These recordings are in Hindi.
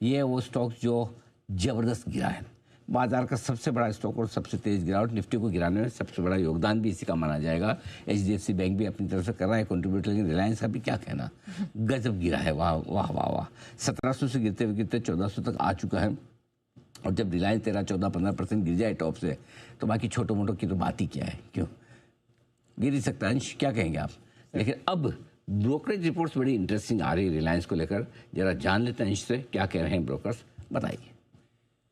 ये है वो स्टॉक जो ज़बरदस्त गिरा है। बाजार का सबसे बड़ा स्टॉक और सबसे तेज़ गिरावट, निफ्टी को गिराने में सबसे बड़ा योगदान भी इसी का माना जाएगा। एचडीएफसी बैंक भी अपनी तरफ से कर रहा है कंट्रीब्यूट, लेकिन रिलायंस का भी क्या कहना, गजब गिरा है। वाह वाह वाह वाह, 1700 से गिरते हुए गिरते 1400 तक आ चुका है। और जब रिलायंस 13-14-15% गिर जाए टॉप से, तो बाकी छोटो मोटो की तो बात ही क्या है, क्यों गिर ही सकता है। अंश, क्या कहेंगे आप? लेकिन अब ब्रोकरेज रिपोर्ट्स बड़ी इंटरेस्टिंग आ रही है रिलायंस को लेकर, जरा जान लेते हैं अंश से क्या कह रहे हैं ब्रोकर्स, बताइए।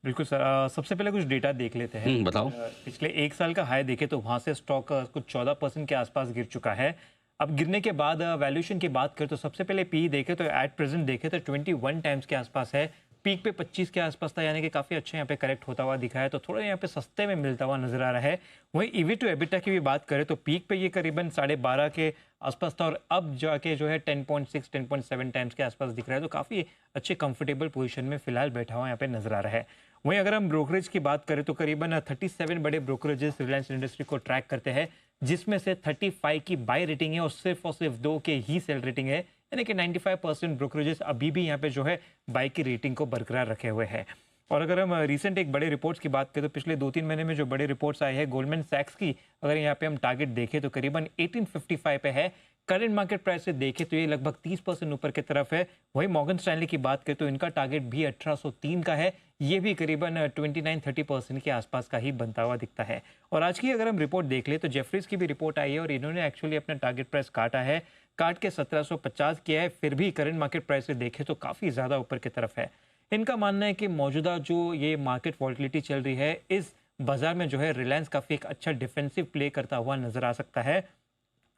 बिल्कुल सर, सबसे पहले कुछ डेटा देख लेते हैं। बताओ। पिछले एक साल का हाई देखे तो वहां से स्टॉक कुछ 14% के आसपास गिर चुका है। अब गिरने के बाद वैल्यूएशन की बात करें तो सबसे पहले पी देखे तो एट प्रेजेंट देखे तो 21 टाइम्स के आसपास है। पीक पे 25 के आसपास था, यानी कि काफी अच्छा यहाँ पे करेक्ट होता हुआ दिखा है, तो थोड़ा यहाँ पे सस्ते में मिलता हुआ नजर आ रहा है। वहीं ईवी टू एबिटा की भी बात करें तो पीक पे ये करीबन 12.5 के आसपास था और अब जाके जो है 10.6 10.7 टाइम्स के आसपास दिख रहा है, तो काफी अच्छे कंफर्टेबल पोजीशन में फिलहाल बैठा हुआ यहाँ पे नजर आ रहा है। वहीं अगर हम ब्रोकरेज की बात करें तो करीबन 37 बड़े ब्रोकरेजेस रिलायंस इंडस्ट्री को ट्रैक करते हैं, जिसमें से 35 की बाय रेटिंग है और सिर्फ 2 के ही सेल रेटिंग है, यानी कि 95% ब्रोकरेजेस अभी भी यहाँ पे जो है बाय की रेटिंग को बरकरार रखे हुए हैं। और अगर हम रिसेंट एक बड़े रिपोर्ट्स की बात करें तो पिछले 2-3 महीने में जो बड़े रिपोर्ट्स आए हैं, गोल्डमैन सैक्स की अगर यहाँ पे हम टारगेट देखें तो करीबन 1855 पे है। करंट मार्केट प्राइस से देखें तो ये लगभग 30% ऊपर की तरफ है। वहीं मॉर्गन स्टैनली की बात करें तो इनका टारगेट भी 1803 का है, ये भी करीबन 29-30% के आसपास का ही बनता हुआ दिखता है। और आज की अगर हम रिपोर्ट देख ले तो जेफरीज की भी रिपोर्ट आई है और इन्होंने एक्चुअली अपना टारगेट प्राइस काटा है, काट के 1750 किया है, फिर भी करंट मार्केट प्राइस से देखें तो काफ़ी ज़्यादा ऊपर की तरफ है। इनका मानना है कि मौजूदा जो ये मार्केट वॉलिटिलिटी चल रही है, इस बाजार में जो है रिलायंस काफ़ी एक अच्छा डिफेंसिव प्ले करता हुआ नजर आ सकता है।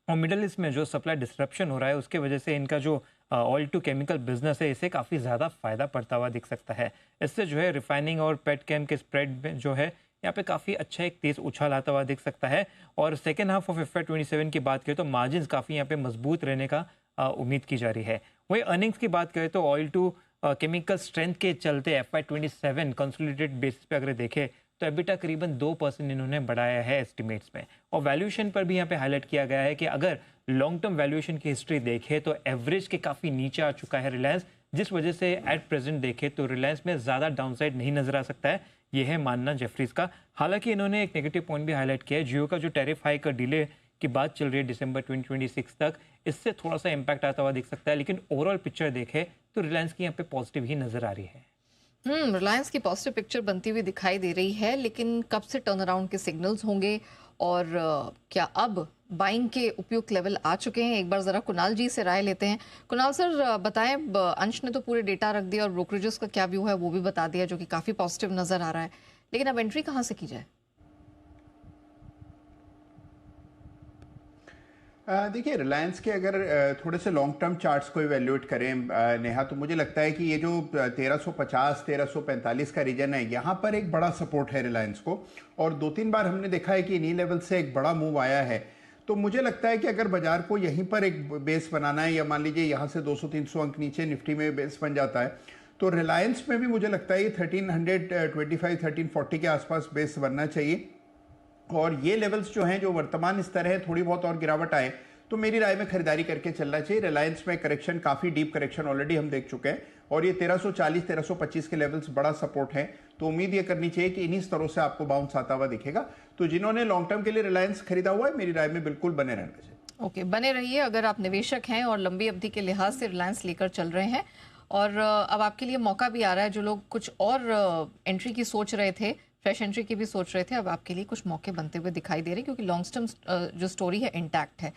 और मिडल ईस्ट में जो सप्लाई डिस्ट्रप्शन हो रहा है उसके वजह से इनका जो ऑयल टू केमिकल बिजनेस है, इसे काफ़ी ज़्यादा फायदा पड़ता हुआ दिख सकता है। इससे जो है रिफाइनिंग और पेट केम के स्प्रेड में जो है यहाँ पे काफ़ी अच्छा एक तेज़ उछाल आता हुआ दिख सकता है। और सेकेंड हाफ ऑफ FY27 की बात करें तो मार्जिन काफ़ी यहाँ पे मजबूत रहने का उम्मीद की जा रही है। वही अर्निंग्स की बात करें तो ऑयल टू केमिकल स्ट्रेंथ के चलते FY27 कंसोलिडेटेड बेसिस पे अगर देखें तो एबिटा करीबन 2% इन्होंने बढ़ाया है एस्टिमेट्स में। और वैल्यूएशन पर भी यहाँ पे हाईलाइट किया गया है कि अगर लॉन्ग टर्म वैल्यूएशन की हिस्ट्री देखें तो एवरेज के काफ़ी नीचे आ चुका है रिलायंस, जिस वजह से एट प्रेजेंट देखें तो रिलायंस में ज़्यादा डाउनसाइड नहीं नजर आ सकता है, ये है मानना जेफरीज का। हालांकि इन्होंने एक नेगेटिव पॉइंट भी हाईलाइट किया है, जियो का जो टैरिफ हाइक का डिले की बात चल रही है दिसंबर 2026 तक, इससे थोड़ा सा इंपैक्ट आता हुआ दिख सकता है, लेकिन ओवरऑल पिक्चर देखें तो रिलायंस की यहाँ पे पॉजिटिव ही नजर आ रही है। रिलायंस की पॉजिटिव पिक्चर बनती हुई दिखाई दे रही है, लेकिन कब से टर्न अराउंड के सिग्नल्स होंगे और क्या अब बाइंग के उपयुक्त लेवल आ चुके हैं? एक बार जरा कुणाल जी से राय लेते हैं। कुणाल सर बताएं, अंश ने तो पूरे डेटा रख दिया और ब्रोकरेजेस का क्या व्यू है वो भी बता दिया, जो कि काफी पॉजिटिव नजर आ रहा है, लेकिन अब एंट्री कहाँ से की जाए? देखिए, रिलायंस के अगर थोड़े से लॉन्ग टर्म चार्ट्स को इवेल्युएट करें नेहा, तो मुझे लगता है कि ये जो 1350 1345 का रीजन है, यहाँ पर एक बड़ा सपोर्ट है रिलायंस को। और 2-3 बार हमने देखा है कि इन्हीं लेवल से एक बड़ा मूव आया है। तो मुझे लगता है कि अगर बाजार को यहीं पर एक बेस बनाना है, या मान लीजिए यहाँ से 200-300 अंक नीचे निफ्टी में बेस बन जाता है, तो रिलायंस में भी मुझे लगता है ये 1325 1340 के आसपास बेस बनना चाहिए। और ये लेवल्स जो हैं, जो वर्तमान स्तर है, थोड़ी बहुत और गिरावट आए तो मेरी राय में खरीदारी करके चलना चाहिए। रिलायंस में करेक्शन, काफ़ी डीप करेक्शन ऑलरेडी हम देख चुके हैं और ये 1340 1325 के लेवल्स बड़ा सपोर्ट है। तो उम्मीद ये करनी चाहिए कि इन्हीं स्तरों से आपको बाउंस आता हुआ दिखेगा। तो जिन्होंने लॉन्ग टर्म के लिए रिलायंस खरीदा हुआ है, मेरी राय में बिल्कुल बने रहना चाहिए। ओके, बने रहिए अगर आप निवेशक हैं और लंबी अवधि के लिहाज से रिलायंस लेकर चल रहे हैं। और अब आपके लिए मौका भी आ रहा है, जो लोग कुछ और एंट्री की सोच रहे थे, फ्रेश एंट्री की भी सोच रहे थे, अब आपके लिए कुछ मौके बनते हुए दिखाई दे रहे हैं, क्योंकि लॉन्ग टर्म जो स्टोरी है इंटैक्ट है।